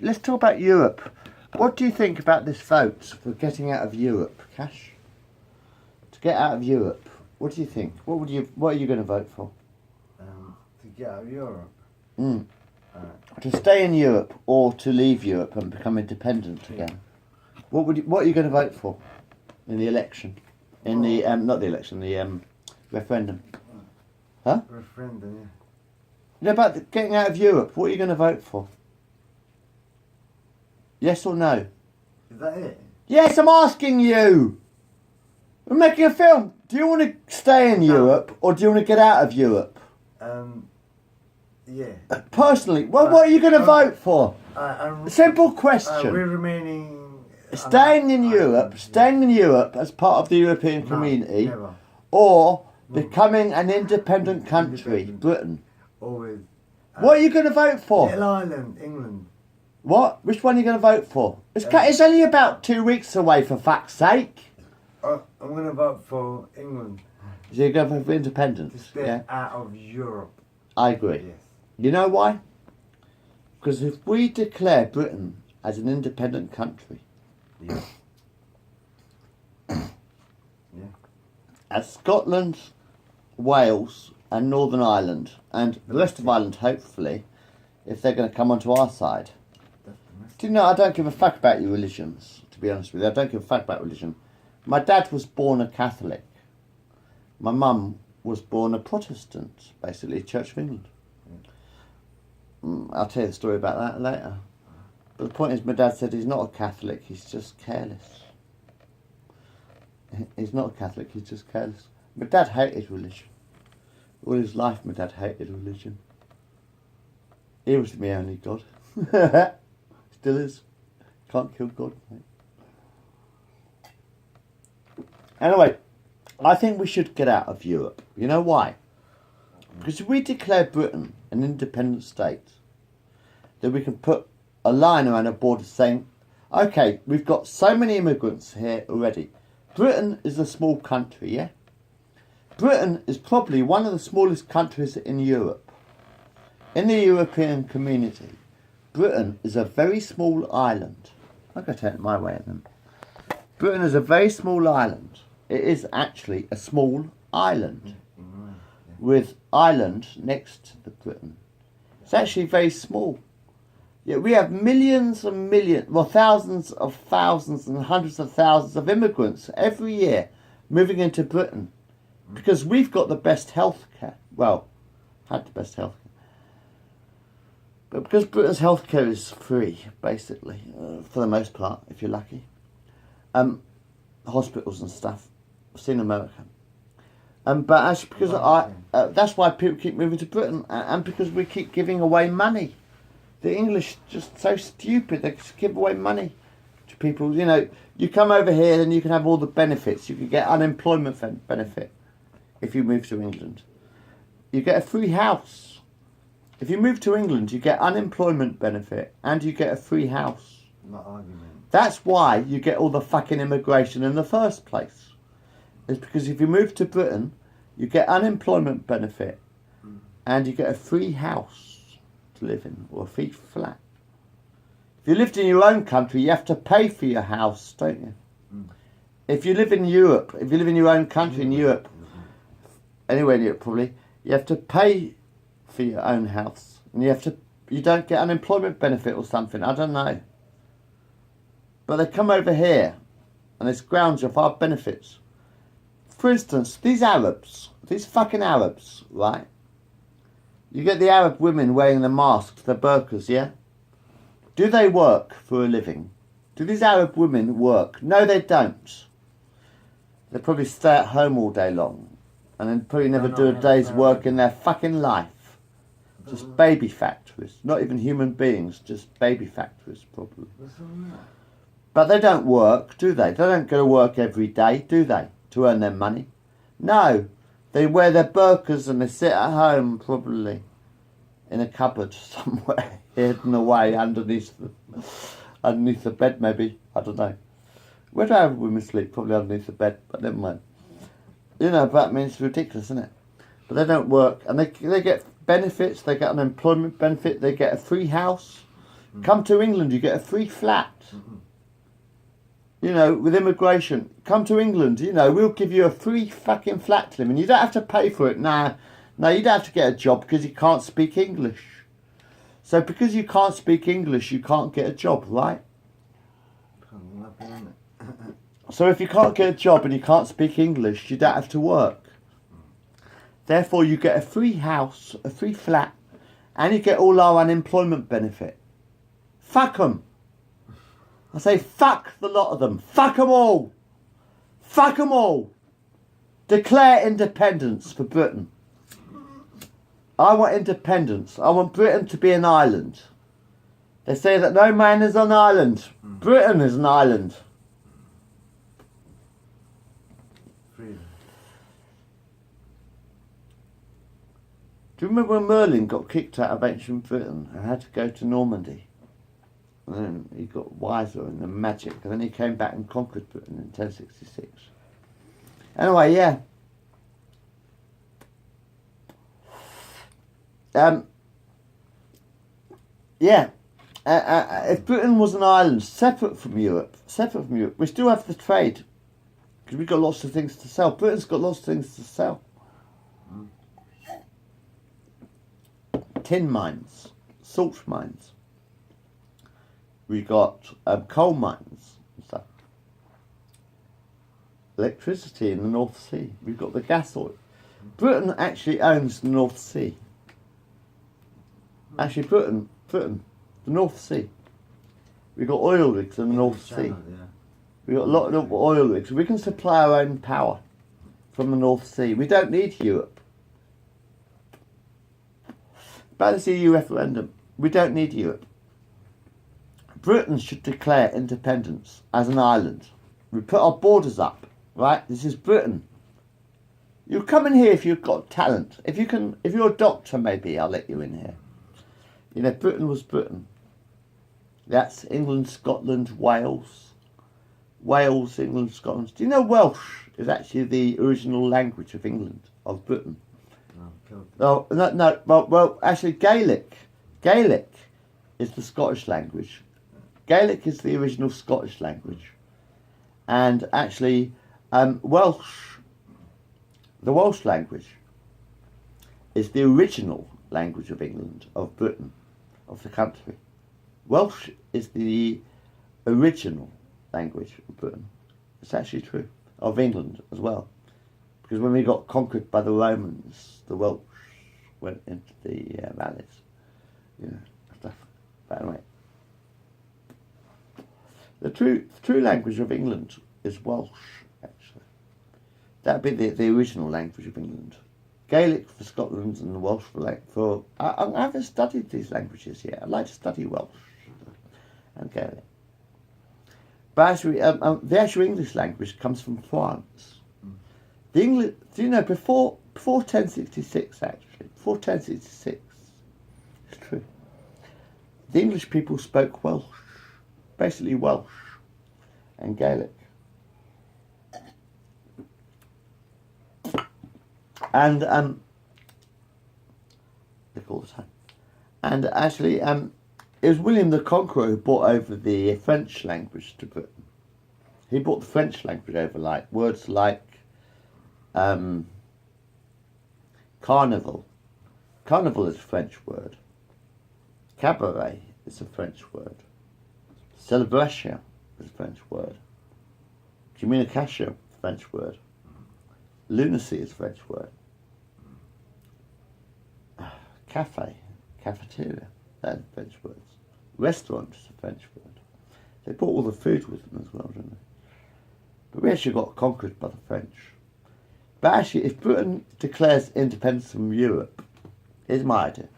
let's talk about Europe. What do you think about this vote for getting out of Europe, Cash? To get out of Europe, what do you think? What are you going to vote for? To get out of Europe. To stay in Europe or to leave Europe and become independent again. What are you going to vote for in the election? In the not the election, the referendum. Huh? Referendum, yeah. You know about getting out of Europe. What are you going to vote for? Yes or no? Is that it? Yes, I'm asking you. We're making a film. Do you want to stay in Europe or do you want to get out of Europe? Yeah. Personally, what are you going to vote for? Simple question. We're remaining... Staying in Europe as part of the European community, never. or becoming an independent country, Britain. Always. What are you going to vote for? Little Ireland, England. What? Which one are you going to vote for? It's only about 2 weeks away, for fuck's sake. I'm going to vote for England. So you're going for independence? To stay out of Europe. I agree. Yes. You know why? Because if we declare Britain as an independent country, Yeah. as Scotland, Wales and Northern Ireland and the rest of Ireland, hopefully, if they're going to come onto our side. Do you know, I don't give a fuck about your religions, to be honest with you. I don't give a fuck about religion. My dad was born a Catholic. My mum was born a Protestant, basically, Church of England. I'll tell you the story about that later. But the point is, my dad said he's not a Catholic, he's just careless. He's not a Catholic, he's just careless. My dad hated religion. All his life, my dad hated religion. He was my only God. Still is. Can't kill God, mate. Anyway, I think we should get out of Europe. You know why? Because if we declare Britain an independent state, then we can put a line around a border saying, okay, we've got so many immigrants here already. Britain is a small country, yeah? Britain is probably one of the smallest countries in Europe. In the European community, Britain is a very small island. I'm going to take it my way then. Britain is a very small island. It is actually a small island with Ireland next to Britain. It's actually very small. Yet we have millions and millions, well, thousands and hundreds of thousands of immigrants every year moving into Britain because we've got the best healthcare. Well, had the best healthcare. But because Britain's healthcare is free, basically, for the most part, if you're lucky, hospitals and stuff. I've seen America. But actually, because that's why people keep moving to Britain, and because we keep giving away money. The English are just so stupid. They just give away money to people. You know, you come over here, then you can have all the benefits. You can get unemployment benefit if you move to England. You get a free house. If you move to England, you get unemployment benefit and you get a free house. Not argument. That's why you get all the fucking immigration in the first place. It's because if you move to Britain, you get unemployment benefit and you get a free house to live in, or a free flat. If you lived in your own country, you have to pay for your house, don't you? If you live in Europe, if you live in your own country in Europe, anywhere in Europe probably, you have to pay for your own house, and you don't get unemployment benefit or something, I don't know. But they come over here and they scrounge off our benefits. For instance, these fucking Arabs, right? You get the Arab women wearing the masks, the burqas, yeah? Do they work for a living? Do these Arab women work? No, they don't. They probably stay at home all day long and then probably never do a day's work in their fucking life. Just baby factories. Not even human beings, just baby factories, probably. But they don't work, do they? They don't go to work every day, do they? To earn their money? No. They wear their burqas and they sit at home, probably, in a cupboard somewhere, hidden away underneath the bed, maybe. I don't know. Where do Arab women sleep? Probably underneath the bed, but never mind. You know, but I mean, it's ridiculous, isn't it? But they don't work, and they get benefits. They get an employment benefit. They get a free house. Come to England, you get a free flat. You know, with immigration, come to England, you know, we'll give you a free fucking flat to live in. You don't have to pay for it. No, you don't have to get a job because you can't speak English. So because you can't speak English, you can't get a job, right? So if you can't get a job and you can't speak English, you don't have to work. Therefore, you get a free house, a free flat, and you get all our unemployment benefit. Fuck 'em. I say fuck the lot of them. Fuck 'em all. Fuck 'em all. Declare independence for Britain. I want independence. I want Britain to be an island. They say that no man is an island. Britain is an island. Freedom. Do you remember when Merlin got kicked out of ancient Britain and had to go to Normandy? And then he got wiser in the magic, and then he came back and conquered Britain in 1066. Anyway, yeah. If Britain was an island separate from Europe, we still have the trade because we've got lots of things to sell. Britain's got lots of things to sell. Tin mines, salt mines. We got coal mines and stuff. Electricity in the North Sea. We've got the gas oil. Britain actually owns the North Sea. Actually, Britain, the North Sea. We've got oil rigs in the North Sea. Yeah. We've got a lot of oil rigs. We can supply our own power from the North Sea. We don't need Europe. About this EU referendum, we don't need Europe. Britain should declare independence as an island. We put our borders up, right? This is Britain. You come in here if you've got talent. If you're a doctor, maybe I'll let you in here. You know, Britain was Britain. That's England, Scotland, Wales. Wales, England, Scotland. Do you know Welsh is actually the original language of England, of Britain? No, No. Well, actually, Gaelic is the Scottish language. Gaelic is the original Scottish language, and actually, Welsh. The Welsh language is the original language of England, of Britain, of the country. Welsh is the original language of Britain. It's actually true of England as well. Because when we got conquered by the Romans, the Welsh went into the valleys, stuff. But anyway, the true language of England is Welsh. Actually, that'd be the original language of England. Gaelic for Scotland and Welsh for I haven't studied these languages yet. I'd like to study Welsh and Gaelic. But actually, the actual English language comes from France. The English, do you know, before 1066 actually, before 1066, it's true, the English people spoke Welsh, basically Welsh and Gaelic. And, all the time. And actually, it was William the Conqueror who brought over the French language to Britain. He brought the French language over, like words like carnival. Carnival is a French word. Cabaret is a French word. Celebration is a French word. Communication, French word. Lunacy is a French word. Cafe, cafeteria, they're French words. Restaurant is a French word. They brought all the food with them as well, didn't they? But we actually got conquered by the French. But actually, if Britain declares independence from Europe, here's my idea.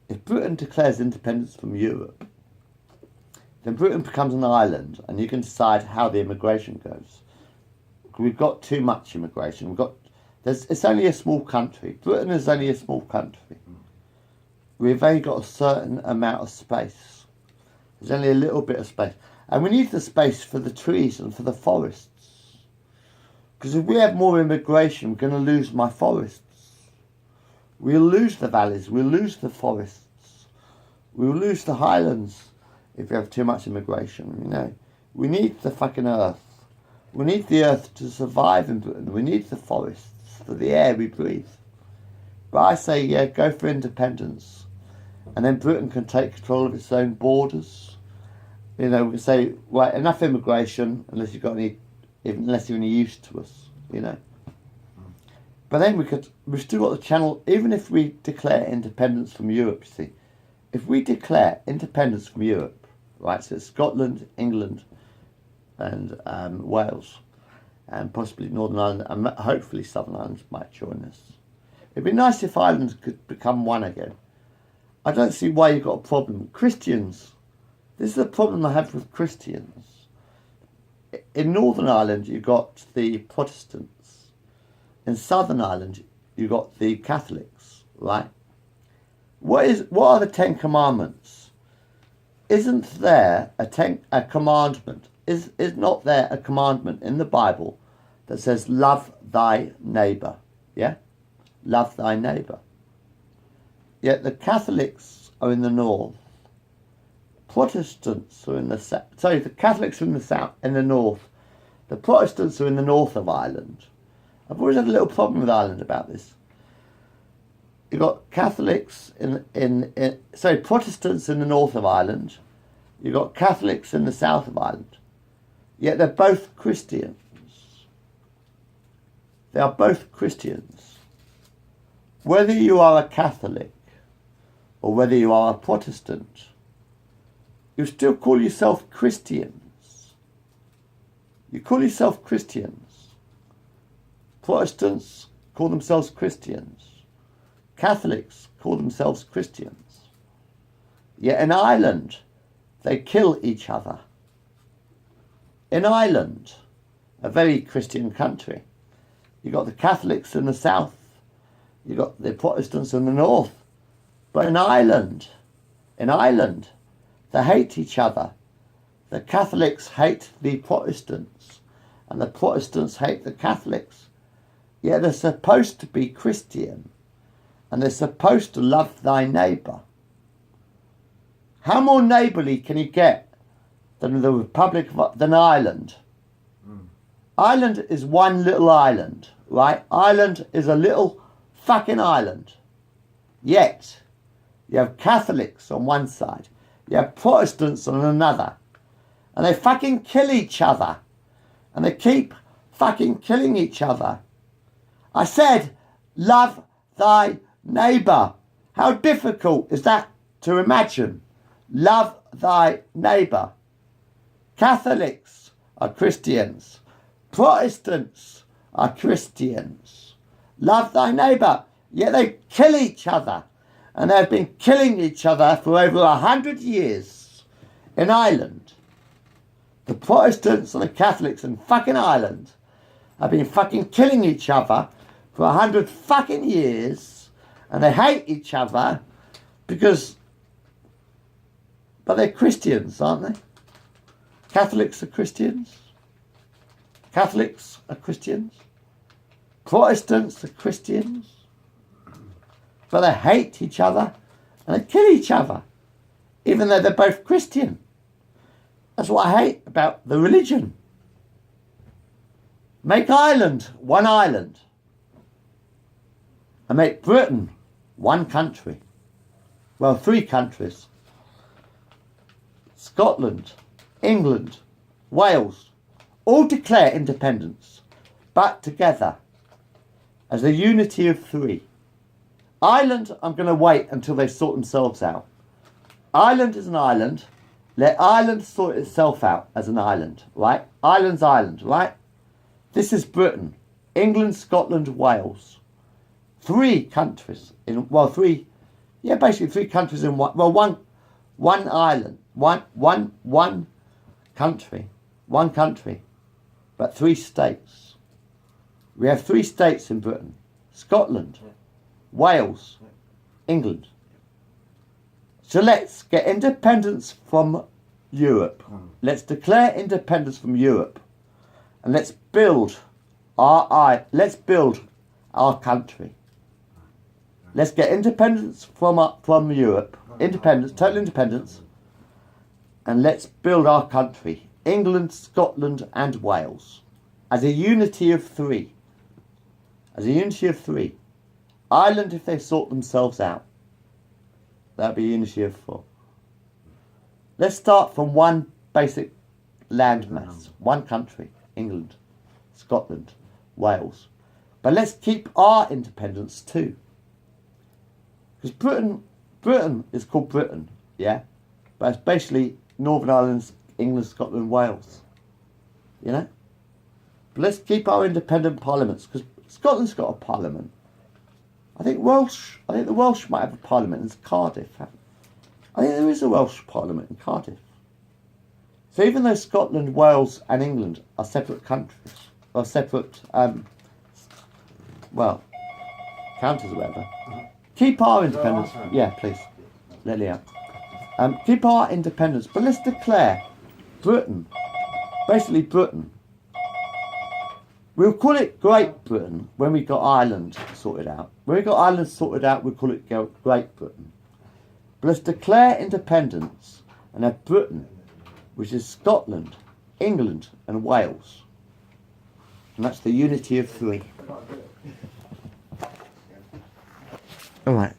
If Britain declares independence from Europe, then Britain becomes an island, and you can decide how the immigration goes. We've got too much immigration. It's only a small country. Britain is only a small country. We've only got a certain amount of space. There's only a little bit of space. And we need the space for the trees and for the forests. Because if we have more immigration, we're going to lose my forests. We'll lose the valleys, we'll lose the forests, we'll lose the highlands. if you have too much immigration, you know. We need the fucking earth. We need the earth to survive in Britain. We need the forests for the air we breathe. But I say, yeah, go for independence. And then Britain can take control of its own borders. You know, we can say, right, enough immigration, unless you've got unless you're any use to us, you know. But then we've still got the channel, even if we declare independence from Europe, you see. If we declare independence from Europe, right, so it's Scotland, England, and Wales, and possibly Northern Ireland, and hopefully Southern Ireland might join us. It'd be nice if Ireland could become one again. I don't see why you've got a problem. Christians, this is a problem I have with Christians. In Northern Ireland, you got the Protestants. In Southern Ireland, you got the Catholics, right? What are the Ten Commandments? Isn't there a commandment? Is not there a commandment in the Bible that says love thy neighbour? Yeah? Love thy neighbour. Yet the Catholics are in the north. Protestants are in the south. Sorry, the Catholics are in the south, in the north. The Protestants are in the north of Ireland. I've always had a little problem with Ireland about this. You've got Catholics Protestants in the north of Ireland. You've got Catholics in the south of Ireland. Yet they're both Christians. They are both Christians. Whether you are a Catholic or whether you are a Protestant, you still call yourself Christians. You call yourself Christians. Protestants call themselves Christians. Catholics call themselves Christians. Yet in Ireland, they kill each other. In Ireland, a very Christian country, you've got the Catholics in the south, you've got the Protestants in the north. But in Ireland, they hate each other. The Catholics hate the Protestants, and the Protestants hate the Catholics. Yet they're supposed to be Christian, and they're supposed to love thy neighbour. How more neighbourly can you get than than Ireland? Ireland is one little island, right? Ireland is a little fucking island. Yet, you have Catholics on one side, you have Protestants on another, and they fucking kill each other, and they keep fucking killing each other. I said, love thy neighbour. How difficult is that to imagine? Love thy neighbour. Catholics are Christians. Protestants are Christians. Love thy neighbour. Yet they kill each other. And they've been killing each other for over 100 years in Ireland. The Protestants and the Catholics in fucking Ireland have been fucking killing each other for 100 fucking years, and they hate each other but they're Christians, aren't they? Catholics are Christians. Catholics are Christians. Protestants are Christians. But they hate each other and they kill each other, even though they're both Christian. That's what I hate about the religion. Make Ireland one island. And make Britain one country. Well, 3 countries. Scotland, England, Wales, all declare independence, but together, as a unity of 3. Ireland, I'm going to wait until they sort themselves out. Ireland is an island. Let Ireland sort itself out as an island, right? Ireland's Ireland, right? This is Britain. England, Scotland, Wales. 3 countries basically 3 countries in one island, one country, but 3 states. We have 3 states in Britain: Scotland, Wales, England. So let's get independence from Europe. Let's declare independence from Europe, and let's build our country. Let's get independence from Europe, total independence, and let's build our country, England, Scotland and Wales, as a unity of three. As a unity of three. Ireland, if they sort themselves out, that'd be a unity of four. Let's start from one basic landmass, one country, England, Scotland, Wales. But let's keep our independence too. Because Britain is called Britain, yeah? But it's basically Northern Ireland, England, Scotland, Wales. You know? But let's keep our independent parliaments, because Scotland's got a parliament. I think the Welsh might have a parliament in Cardiff. I think there is a Welsh parliament in Cardiff. So even though Scotland, Wales and England are separate countries, or separate, counties or whatever, keep our independence. Yeah, please. Let me out. Keep our independence, but let's declare Britain, basically Britain. We'll call it Great Britain when we got Ireland sorted out. When we got Ireland sorted out, we'll call it Great Britain. But let's declare independence and have Britain, which is Scotland, England and Wales. And that's the unity of three. All right.